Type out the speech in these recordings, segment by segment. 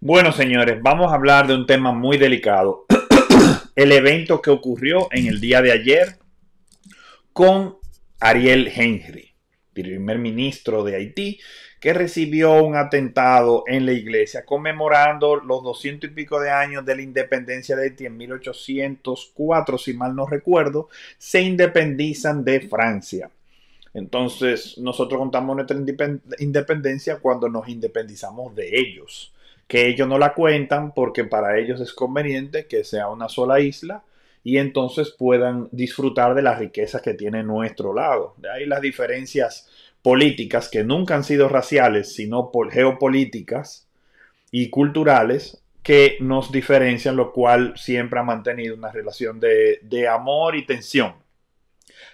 Bueno, señores, vamos a hablar de un tema muy delicado. El evento que ocurrió en el día de ayer con Ariel Henry, primer ministro de Haití, que recibió un atentado en la iglesia conmemorando los 200 y pico de años de la independencia de Haití en 1804, si mal no recuerdo, se independizan de Francia. Entonces, nosotros contamos nuestra independencia cuando nos independizamos de ellos, que ellos no la cuentan porque para ellos es conveniente que sea una sola isla y entonces puedan disfrutar de las riquezas que tiene nuestro lado. De ahí las diferencias políticas que nunca han sido raciales, sino geopolíticas y culturales que nos diferencian, lo cual siempre ha mantenido una relación de amor y tensión.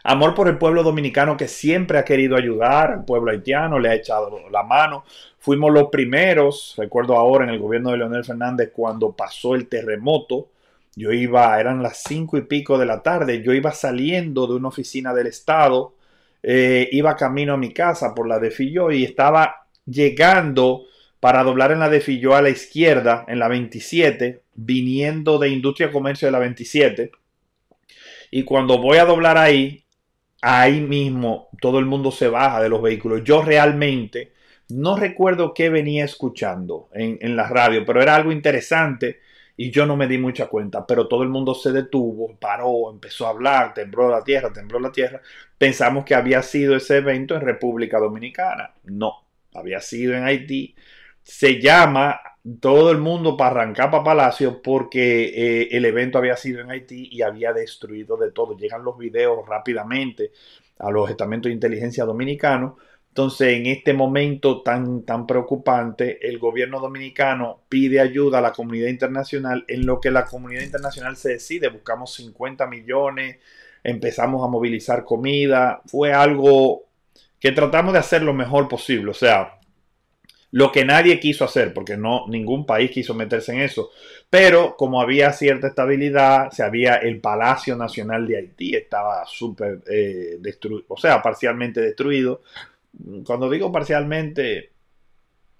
Amor por el pueblo dominicano que siempre ha querido ayudar al pueblo haitiano, le ha echado la mano. Fuimos los primeros, recuerdo ahora en el gobierno de Leonel Fernández cuando pasó el terremoto. Yo iba, eran las 5 y pico de la tarde, yo iba saliendo de una oficina del Estado, iba camino a mi casa por la de Filló y estaba llegando para doblar en la de Filló a la izquierda, en la 27, viniendo de Industria Comercio de la 27. Y cuando voy a doblar ahí mismo todo el mundo se baja de los vehículos. Yo realmente no recuerdo qué venía escuchando en la radio, pero era algo interesante y yo no me di mucha cuenta. Pero todo el mundo se detuvo, paró, empezó a hablar, tembló la tierra, tembló la tierra. Pensamos que había sido ese evento en República Dominicana. No, había sido en Haití. Se llama todo el mundo para arrancar para Palacio porque el evento había sido en Haití y había destruido de todo. Llegan los videos rápidamente a los estamentos de inteligencia dominicanos. Entonces, en este momento tan preocupante, el gobierno dominicano pide ayuda a la comunidad internacional, en lo que la comunidad internacional se decide. Buscamos 50 millones, empezamos a movilizar comida. Fue algo que tratamos de hacer lo mejor posible. O sea, lo que nadie quiso hacer, porque no ningún país quiso meterse en eso. Pero como había cierta estabilidad, se había el Palacio Nacional de Haití, estaba súper destruido, o sea, parcialmente destruido. Cuando digo parcialmente,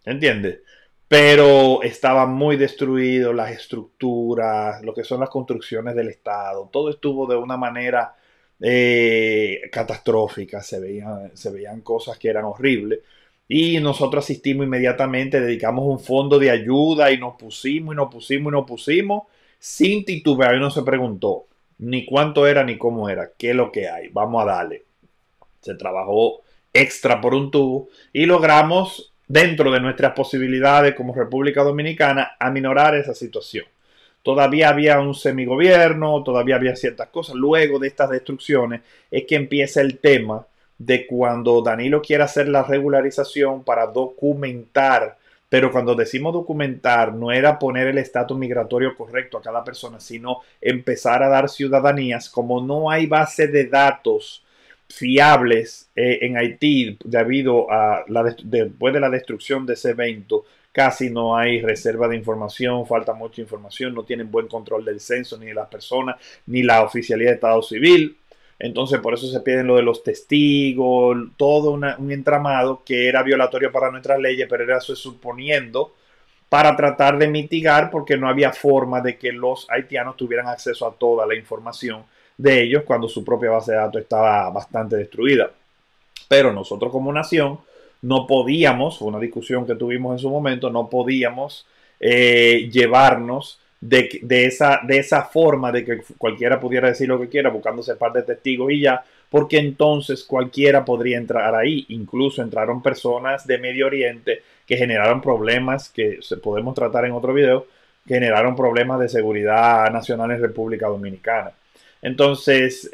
¿entiendes? Pero estaba muy destruido, las estructuras, lo que son las construcciones del Estado, todo estuvo de una manera catastrófica, se veían cosas que eran horribles. Y nosotros asistimos inmediatamente, dedicamos un fondo de ayuda y nos pusimos y nos pusimos y nos pusimos sin titubear. Y no se preguntó ni cuánto era ni cómo era, qué es lo que hay, vamos a darle. Se trabajó extra por un tubo y logramos, dentro de nuestras posibilidades como República Dominicana, aminorar esa situación. Todavía había un semigobierno, todavía había ciertas cosas. Luego de estas destrucciones es que empieza el tema de cuando Danilo quiere hacer la regularización para documentar, pero cuando decimos documentar no era poner el estatus migratorio correcto a cada persona, sino empezar a dar ciudadanías. Como no hay base de datos fiables en Haití debido a después de la destrucción de ese evento, casi no hay reserva de información, falta mucha información, no tienen buen control del censo, ni de las personas, ni la oficialidad de Estado Civil. Entonces, por eso se piden lo de los testigos, todo un entramado que era violatorio para nuestras leyes, pero era eso suponiendo para tratar de mitigar, porque no había forma de que los haitianos tuvieran acceso a toda la información de ellos cuando su propia base de datos estaba bastante destruida. Pero nosotros como nación no podíamos, fue una discusión que tuvimos en su momento, no podíamos llevarnos de esa forma de que cualquiera pudiera decir lo que quiera buscándose par de testigos y ya, porque entonces cualquiera podría entrar ahí. Incluso entraron personas de Medio Oriente que generaron problemas que podemos tratar en otro video, que generaron problemas de seguridad nacional en República Dominicana. Entonces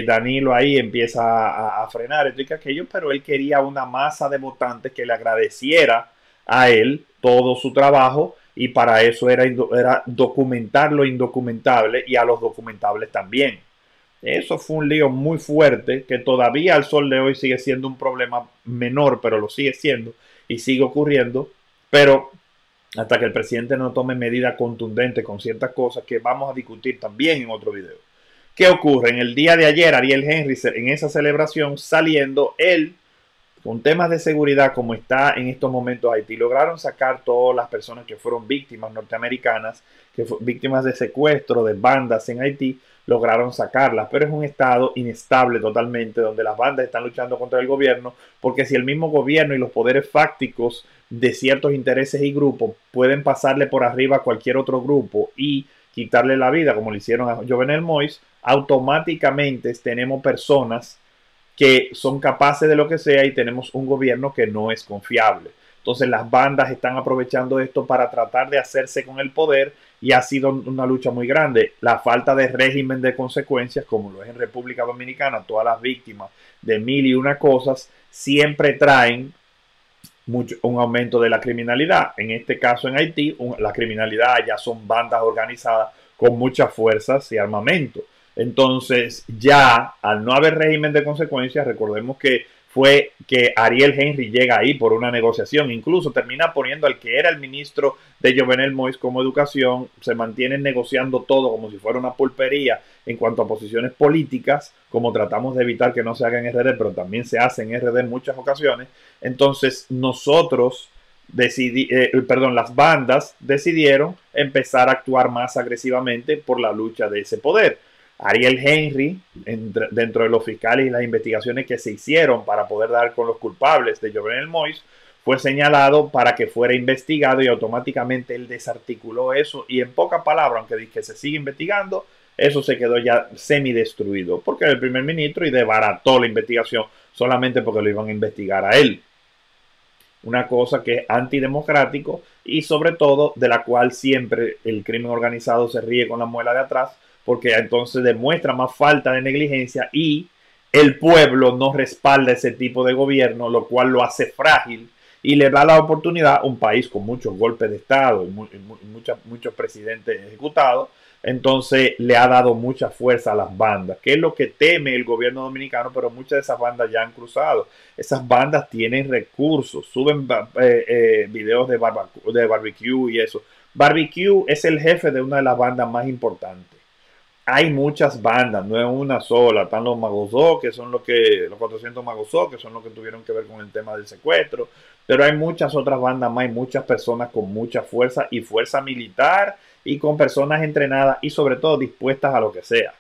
Danilo ahí empieza a frenar esto y aquello, pero él quería una masa de votantes que le agradeciera a él todo su trabajo, y para eso era documentar lo indocumentable y a los documentables también. Eso fue un lío muy fuerte que todavía al sol de hoy sigue siendo un problema menor, pero lo sigue siendo y sigue ocurriendo. Pero hasta que el presidente no tome medidas contundentes con ciertas cosas que vamos a discutir también en otro video. ¿Qué ocurre? En el día de ayer, Ariel Henry, en esa celebración, saliendo, él con temas de seguridad como está en estos momentos Haití, lograron sacar todas las personas que fueron víctimas norteamericanas, que fueron víctimas de secuestro, de bandas en Haití, lograron sacarlas, pero es un estado inestable totalmente, donde las bandas están luchando contra el gobierno, porque si el mismo gobierno y los poderes fácticos de ciertos intereses y grupos pueden pasarle por arriba a cualquier otro grupo y quitarle la vida, como le hicieron a Jovenel Moïse, automáticamente tenemos personas que son capaces de lo que sea y tenemos un gobierno que no es confiable. Entonces las bandas están aprovechando esto para tratar de hacerse con el poder y ha sido una lucha muy grande. La falta de régimen de consecuencias, como lo es en República Dominicana, todas las víctimas de mil y una cosas, siempre traen un aumento de la criminalidad. En este caso en Haití, la criminalidad ya son bandas organizadas con muchas fuerzas y armamento. Entonces, ya al no haber régimen de consecuencias, recordemos que fue que Ariel Henry llega ahí por una negociación, incluso termina poniendo al que era el ministro de Jovenel Moïse como educación, se mantienen negociando todo como si fuera una pulpería en cuanto a posiciones políticas, como tratamos de evitar que no se haga en RD, pero también se hace en RD en muchas ocasiones. Entonces nosotros las bandas decidieron empezar a actuar más agresivamente por la lucha de ese poder. Ariel Henry, dentro de los fiscales y las investigaciones que se hicieron para poder dar con los culpables de Jovenel Moïse, fue señalado para que fuera investigado y automáticamente él desarticuló eso y en pocas palabras, aunque se sigue investigando, eso se quedó ya semidestruido porque era el primer ministro y desbarató la investigación solamente porque lo iban a investigar a él. Una cosa que es antidemocrático y sobre todo de la cual siempre el crimen organizado se ríe con la muela de atrás, porque entonces demuestra más falta de negligencia y el pueblo no respalda ese tipo de gobierno, lo cual lo hace frágil y le da la oportunidad a un país con muchos golpes de Estado y muchos presidentes ejecutados. Entonces le ha dado mucha fuerza a las bandas, que es lo que teme el gobierno dominicano, pero muchas de esas bandas ya han cruzado. Esas bandas tienen recursos, suben videos de barbecue y eso. Barbecue es el jefe de una de las bandas más importantes. Hay muchas bandas, no es una sola. Están los Magozó, que son los 400 Magozó, que son los que tuvieron que ver con el tema del secuestro. Pero hay muchas otras bandas más, hay muchas personas con mucha fuerza y fuerza militar y con personas entrenadas y sobre todo dispuestas a lo que sea.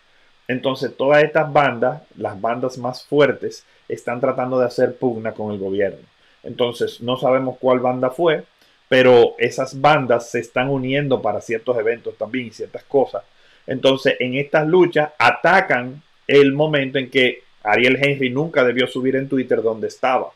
Entonces todas estas bandas, las bandas más fuertes, están tratando de hacer pugna con el gobierno. Entonces no sabemos cuál banda fue, pero esas bandas se están uniendo para ciertos eventos también y ciertas cosas. Entonces, en estas luchas atacan el momento en que Ariel Henry nunca debió subir en Twitter donde estaba.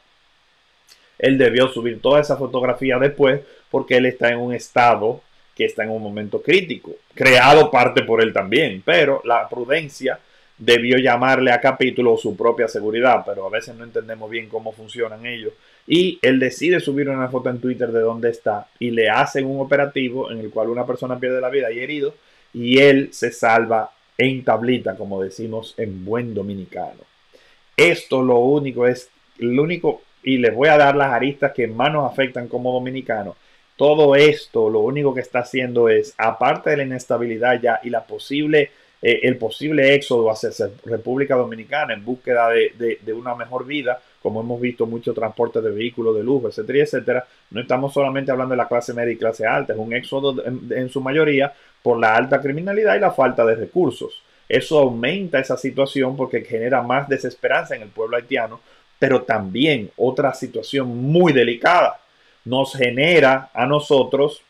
Él debió subir toda esa fotografía después porque él está en un estado que está en un momento crítico, creado parte por él también, pero la prudencia debió llamarle a capítulo su propia seguridad, pero a veces no entendemos bien cómo funcionan ellos. Y él decide subir una foto en Twitter de dónde está y le hacen un operativo en el cual una persona pierde la vida y herido, y él se salva en tablita, como decimos en buen dominicano. Esto lo único, y les voy a dar las aristas que más nos afectan como dominicanos. Todo esto, lo único que está haciendo es, aparte de la inestabilidad ya y el posible éxodo hacia República Dominicana en búsqueda de una mejor vida, como hemos visto mucho transporte de vehículos de lujo, etcétera, etcétera, no estamos solamente hablando de la clase media y clase alta, es un éxodo en su mayoría por la alta criminalidad y la falta de recursos. Eso aumenta esa situación porque genera más desesperanza en el pueblo haitiano, pero también otra situación muy delicada. Nos genera a nosotros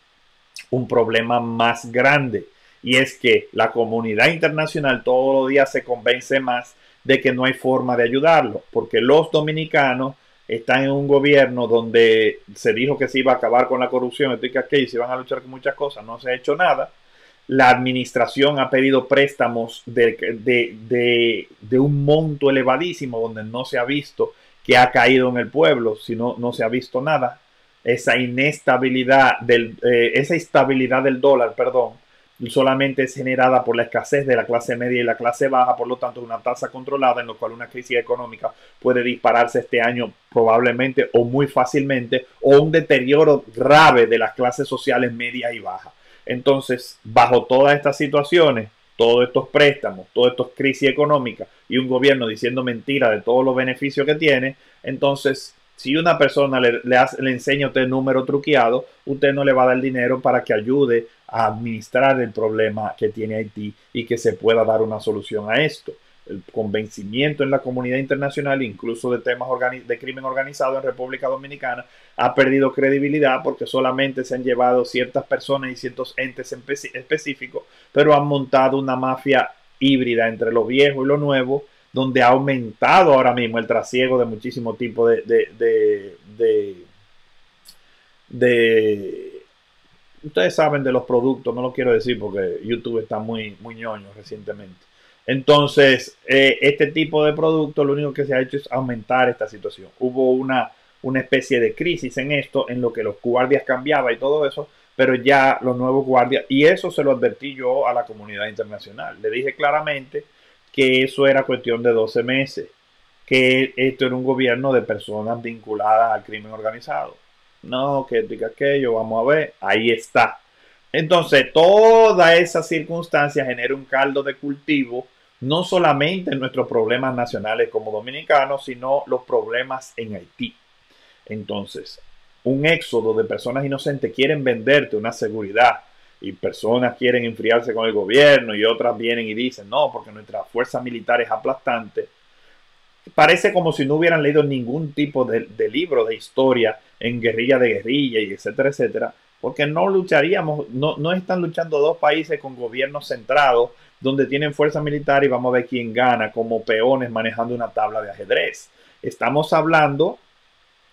un problema más grande y es que la comunidad internacional todos los días se convence más de que no hay forma de ayudarlo, porque los dominicanos están en un gobierno donde se dijo que se iba a acabar con la corrupción, y se iban a luchar con muchas cosas, no se ha hecho nada. La administración ha pedido préstamos de un monto elevadísimo donde no se ha visto que ha caído en el pueblo, sino no se ha visto nada. Esa estabilidad del dólar, solamente es generada por la escasez de la clase media y la clase baja, por lo tanto una tasa controlada en lo cual una crisis económica puede dispararse este año probablemente o muy fácilmente, o un deterioro grave de las clases sociales media y baja. Entonces, bajo todas estas situaciones, todos estos préstamos, todas estas crisis económicas y un gobierno diciendo mentiras de todos los beneficios que tiene, entonces Si una persona le enseña a usted número truqueado, usted no le va a dar dinero para que ayude a administrar el problema que tiene Haití y que se pueda dar una solución a esto. El convencimiento en la comunidad internacional, incluso de temas de crimen organizado en República Dominicana, ha perdido credibilidad porque solamente se han llevado ciertas personas y ciertos entes específicos, pero han montado una mafia híbrida entre lo viejo y lo nuevo, donde ha aumentado ahora mismo el trasiego de muchísimos tipos de ustedes saben de los productos, no lo quiero decir porque YouTube está muy ñoño recientemente. Entonces, este tipo de productos lo único que se ha hecho es aumentar esta situación. Hubo una especie de crisis en esto, en lo que los guardias cambiaban y todo eso, pero ya los nuevos guardias, y eso se lo advertí yo a la comunidad internacional. Le dije claramente que eso era cuestión de 12 meses, que esto era un gobierno de personas vinculadas al crimen organizado. No, que diga aquello, vamos a ver, ahí está. Entonces, toda esa circunstancia genera un caldo de cultivo, no solamente en nuestros problemas nacionales como dominicanos, sino los problemas en Haití. Entonces, un éxodo de personas inocentes quieren venderte una seguridad y personas quieren enfriarse con el gobierno y otras vienen y dicen, no, porque nuestra fuerza militar es aplastante. Parece como si no hubieran leído ningún tipo de libro de historia en guerrilla de guerrilla y etcétera, etcétera, porque no lucharíamos, no están luchando dos países con gobiernos centrados donde tienen fuerza militar y vamos a ver quién gana como peones manejando una tabla de ajedrez. Estamos hablando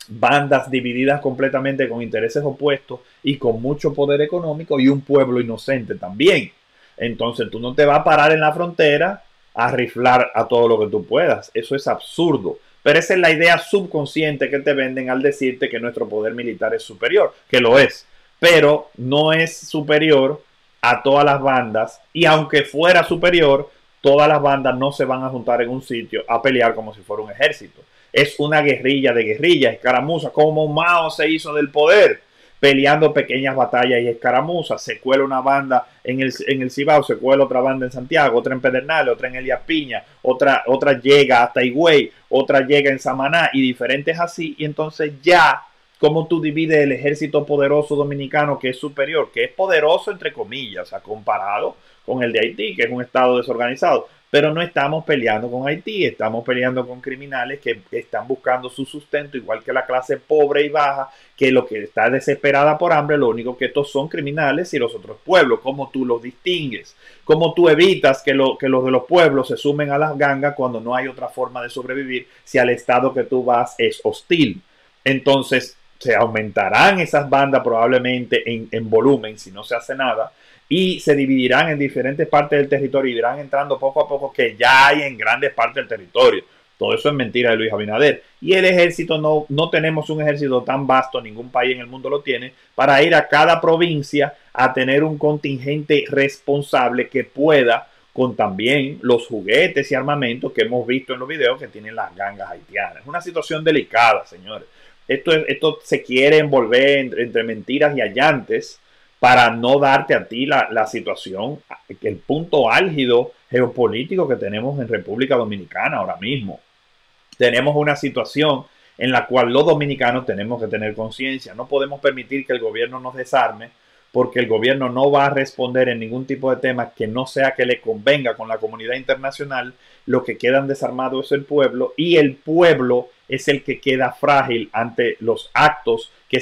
bandas divididas completamente con intereses opuestos y con mucho poder económico y un pueblo inocente también. Entonces tú no te vas a parar en la frontera a riflar a todo lo que tú puedas. Eso es absurdo. Pero esa es la idea subconsciente que te venden al decirte que nuestro poder militar es superior, que lo es, pero no es superior a todas las bandas, y aunque fuera superior, todas las bandas no se van a juntar en un sitio a pelear como si fuera un ejército. Es una guerrilla de guerrillas, escaramuzas, como Mao se hizo del poder, peleando pequeñas batallas y escaramuzas. Se cuela una banda en el Cibao, se cuela otra banda en Santiago, otra en Pedernales, otra en Elías Piña, otra llega hasta Higüey, otra llega en Samaná y diferentes así. Y entonces ya, como tú divides el ejército poderoso dominicano que es superior, que es poderoso entre comillas, o sea, comparado con el de Haití, que es un estado desorganizado. Pero no estamos peleando con Haití, estamos peleando con criminales que están buscando su sustento, igual que la clase pobre y baja, que lo que está desesperada por hambre. Lo único que estos son criminales y los otros pueblos. ¿Cómo tú los distingues? ¿Cómo tú evitas que los de los pueblos se sumen a las gangas cuando no hay otra forma de sobrevivir si al estado que tú vas es hostil? Entonces se aumentarán esas bandas probablemente en volumen si no se hace nada, y se dividirán en diferentes partes del territorio y irán entrando poco a poco, que ya hay en grandes partes del territorio. Todo eso es mentira de Luis Abinader. Y el ejército, no tenemos un ejército tan vasto, ningún país en el mundo lo tiene, para ir a cada provincia a tener un contingente responsable que pueda, con también los juguetes y armamentos que hemos visto en los videos que tienen las gangas haitianas. Es una situación delicada, señores. Esto se quiere envolver entre mentiras y allantes para no darte a ti la situación, el punto álgido geopolítico que tenemos en República Dominicana ahora mismo. Tenemos una situación en la cual los dominicanos tenemos que tener conciencia. No podemos permitir que el gobierno nos desarme, porque el gobierno no va a responder en ningún tipo de tema que no sea que le convenga con la comunidad internacional. Lo que quedan desarmados es el pueblo, y el pueblo es el que queda frágil ante los actos que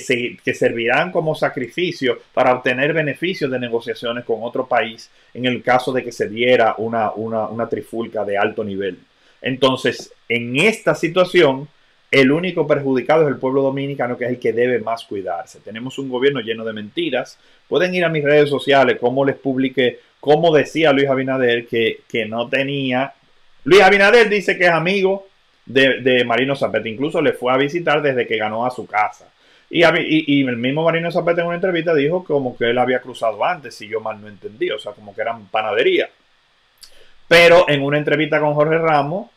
servirán como sacrificio para obtener beneficios de negociaciones con otro país en el caso de que se diera una trifulca de alto nivel. Entonces, en esta situación, el único perjudicado es el pueblo dominicano, que es el que debe más cuidarse. Tenemos un gobierno lleno de mentiras. Pueden ir a mis redes sociales, como les publiqué, como decía Luis Abinader, que no tenía. Luis Abinader dice que es amigo de Marino Zapete, incluso le fue a visitar desde que ganó a su casa. Y el mismo Marino Zapete en una entrevista dijo como que él había cruzado antes, si yo mal no entendí, o sea, como que eran panadería. Pero en una entrevista con Jorge Ramos,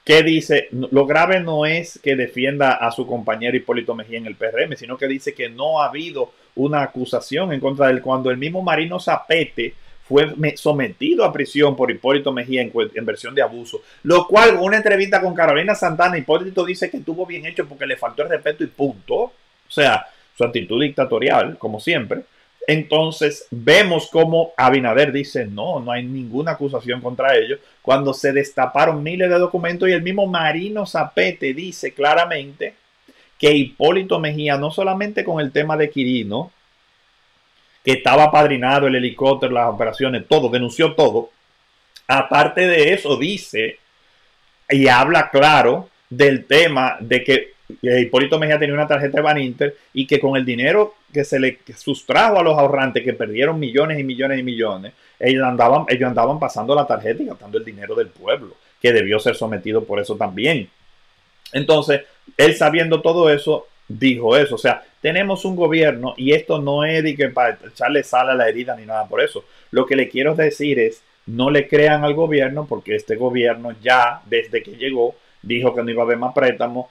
que dice, lo grave no es que defienda a su compañero Hipólito Mejía en el PRM, sino que dice que no ha habido una acusación en contra de él, cuando el mismo Marino Zapete fue sometido a prisión por Hipólito Mejía en versión de abuso, lo cual en una entrevista con Carolina Santana, Hipólito dice que estuvo bien hecho porque le faltó el respeto y punto. O sea, su actitud dictatorial, como siempre. Entonces vemos como Abinader dice no hay ninguna acusación contra ellos, cuando se destaparon miles de documentos y el mismo Marino Zapete dice claramente que Hipólito Mejía, no solamente con el tema de Quirino, que estaba apadrinado el helicóptero, las operaciones, todo, denunció todo. Aparte de eso, dice y habla claro del tema de que Hipólito Mejía tenía una tarjeta de Baninter y que con el dinero que se le sustrajo a los ahorrantes que perdieron millones y millones y millones, ellos andaban pasando la tarjeta y gastando el dinero del pueblo, que debió ser sometido por eso también. Entonces, él sabiendo todo eso, dijo eso. O sea, tenemos un gobierno y esto no es de que para echarle sal a la herida ni nada por eso. Lo que le quiero decir es, no le crean al gobierno porque este gobierno ya, desde que llegó, dijo que no iba a haber más préstamos,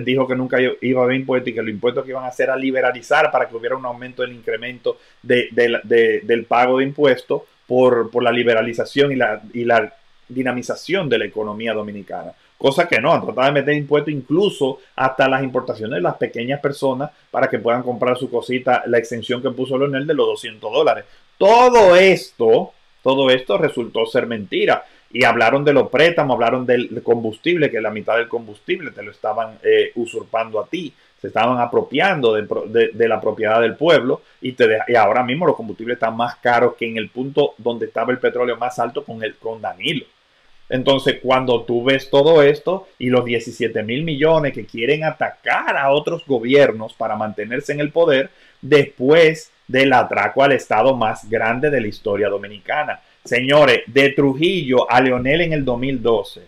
dijo que nunca iba a haber impuestos y que los impuestos que iban a hacer a liberalizar para que hubiera un aumento del incremento del pago de impuestos por la liberalización y la dinamización de la economía dominicana. Cosa que no, han tratado de meter impuestos incluso hasta las importaciones de las pequeñas personas para que puedan comprar su cosita, la exención que puso Leonel de los $200. Todo esto resultó ser mentira. Y hablaron de los préstamos, hablaron del combustible, que la mitad del combustible te lo estaban usurpando a ti, se estaban apropiando de la propiedad del pueblo y ahora mismo los combustibles están más caros que en el punto donde estaba el petróleo más alto con Danilo. Entonces, cuando tú ves todo esto y los 17,000 millones que quieren atacar a otros gobiernos para mantenerse en el poder después del atraco al estado más grande de la historia dominicana. Señores, de Trujillo a Leonel en el 2012,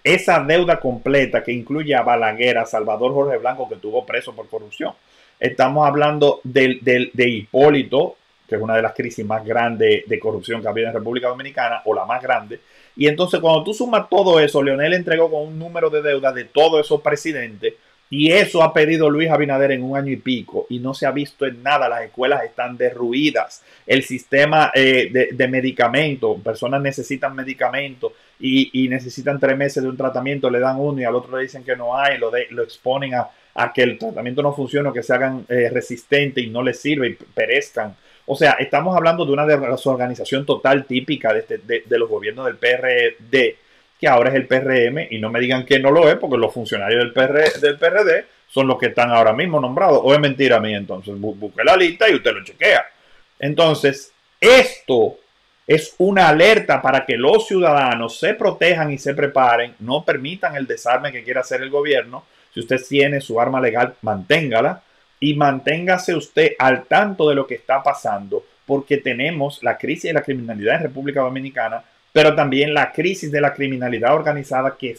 esa deuda completa que incluye a Balaguer, a Salvador Jorge Blanco, que estuvo preso por corrupción. Estamos hablando de Hipólito, que es una de las crisis más grandes de corrupción que ha habido en República Dominicana, o la más grande. Y entonces cuando tú sumas todo eso, Leonel entregó con un número de deuda de todos esos presidentes, y eso ha pedido Luis Abinader en un año y pico, y no se ha visto en nada. Las escuelas están derruidas, el sistema de medicamentos, personas necesitan medicamentos y necesitan 3 meses de un tratamiento, le dan uno y al otro le dicen que no hay, lo exponen a que el tratamiento no funcione o que se hagan resistentes y no les sirve y perezcan. O sea, estamos hablando de una desorganización total típica de los gobiernos del PRD, que ahora es el PRM, y no me digan que no lo es, porque los funcionarios del PRD son los que están ahora mismo nombrados. O es mentira a mí, entonces busque la lista y usted lo chequea. Entonces, esto es una alerta para que los ciudadanos se protejan y se preparen, no permitan el desarme que quiera hacer el gobierno. Si usted tiene su arma legal, manténgala. Y manténgase usted al tanto de lo que está pasando, porque tenemos la crisis de la criminalidad en República Dominicana, pero también la crisis de la criminalidad organizada que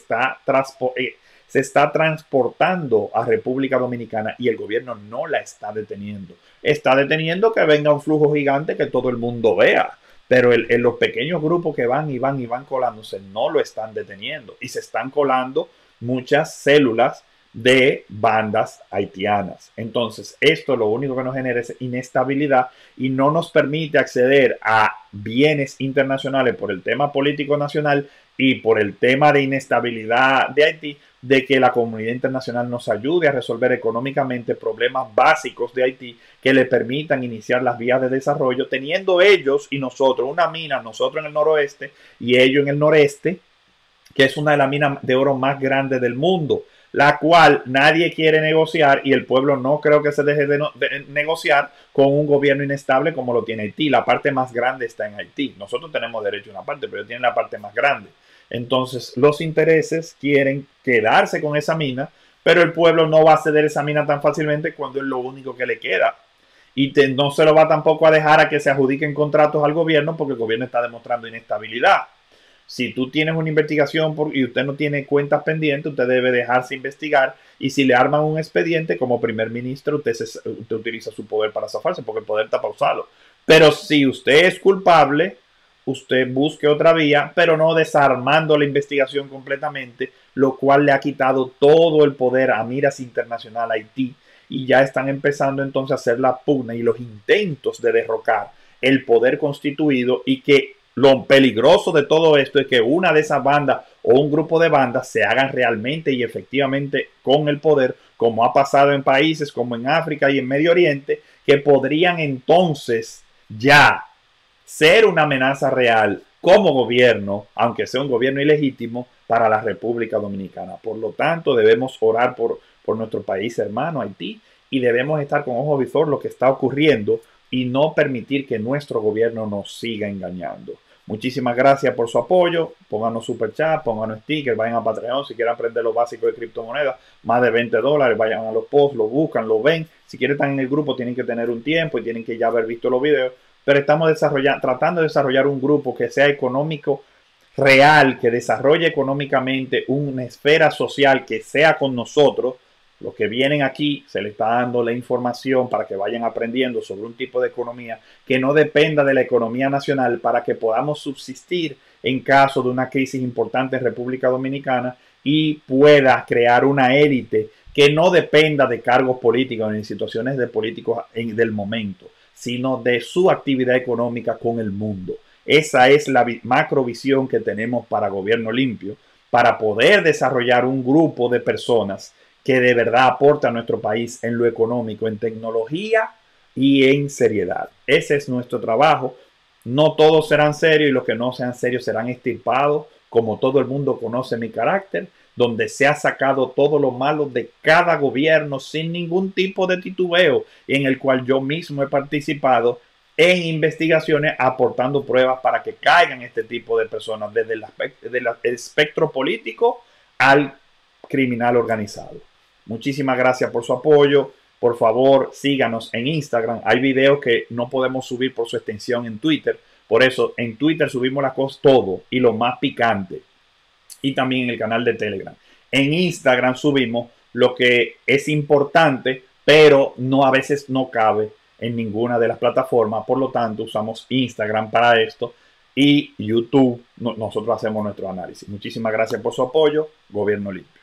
se está transportando a República Dominicana y el gobierno no la está deteniendo. Está deteniendo que venga un flujo gigante que todo el mundo vea, pero en los pequeños grupos que van y van colándose no lo están deteniendo y se están colando muchas células de bandas haitianas. Entonces, esto lo único que nos genera es inestabilidad y no nos permite acceder a bienes internacionales por el tema político nacional y por el tema de inestabilidad de Haití, de que la comunidad internacional nos ayude a resolver económicamente problemas básicos de Haití que le permitan iniciar las vías de desarrollo, teniendo ellos y nosotros una mina, nosotros en el noroeste y ellos en el noreste, que es una de las minas de oro más grandes del mundo, la cual nadie quiere negociar y el pueblo no creo que se deje de negociar con un gobierno inestable como lo tiene Haití. La parte más grande está en Haití. Nosotros tenemos derecho a una parte, pero ellos tienen la parte más grande. Entonces los intereses quieren quedarse con esa mina, pero el pueblo no va a ceder esa mina tan fácilmente cuando es lo único que le queda. Y no se lo va tampoco a dejar a que se adjudiquen contratos al gobierno porque el gobierno está demostrando inestabilidad. Si tú tienes una investigación y usted no tiene cuentas pendientes, usted debe dejarse investigar. Y si le arman un expediente como primer ministro, usted utiliza su poder para zafarse, porque el poder está pausado. Pero si usted es culpable, usted busque otra vía, pero no desarmando la investigación completamente, lo cual le ha quitado todo el poder a Miras Internacional Haití. Y ya están empezando entonces a hacer la pugna y los intentos de derrocar el poder constituido y que lo peligroso de todo esto es que una de esas bandas o un grupo de bandas se hagan realmente y efectivamente con el poder, como ha pasado en países como en África y en Medio Oriente, que podrían entonces ya ser una amenaza real como gobierno, aunque sea un gobierno ilegítimo, para la República Dominicana. Por lo tanto, debemos orar por nuestro país hermano, Haití, y debemos estar con ojo visor lo que está ocurriendo y no permitir que nuestro gobierno nos siga engañando. Muchísimas gracias por su apoyo. Pónganos super chat, pónganos stickers, vayan a Patreon si quieren aprender lo básico de criptomonedas, más de $20, vayan a los posts, lo buscan, lo ven. Si quieren estar en el grupo tienen que tener un tiempo y tienen que ya haber visto los videos, pero estamos tratando de desarrollar un grupo que sea económico real, que desarrolle económicamente una esfera social que sea con nosotros. Los que vienen aquí se les está dando la información para que vayan aprendiendo sobre un tipo de economía que no dependa de la economía nacional para que podamos subsistir en caso de una crisis importante en República Dominicana y pueda crear una élite que no dependa de cargos políticos ni situaciones de políticos del momento, sino de su actividad económica con el mundo. Esa es la macrovisión que tenemos para Gobierno Limpio, para poder desarrollar un grupo de personas que de verdad aporta a nuestro país en lo económico, en tecnología y en seriedad. Ese es nuestro trabajo. No todos serán serios y los que no sean serios serán extirpados, como todo el mundo conoce mi carácter, donde se ha sacado todo lo malo de cada gobierno sin ningún tipo de titubeo, y en el cual yo mismo he participado en investigaciones aportando pruebas para que caigan este tipo de personas desde el espectro político al criminal organizado. Muchísimas gracias por su apoyo. Por favor, síganos en Instagram. Hay videos que no podemos subir por su extensión en Twitter. Por eso en Twitter subimos las cosas todo y lo más picante. Y también en el canal de Telegram. En Instagram subimos lo que es importante, pero no, a veces no cabe en ninguna de las plataformas. Por lo tanto, usamos Instagram para esto y YouTube. Nosotros hacemos nuestro análisis. Muchísimas gracias por su apoyo. Gobierno Limpio.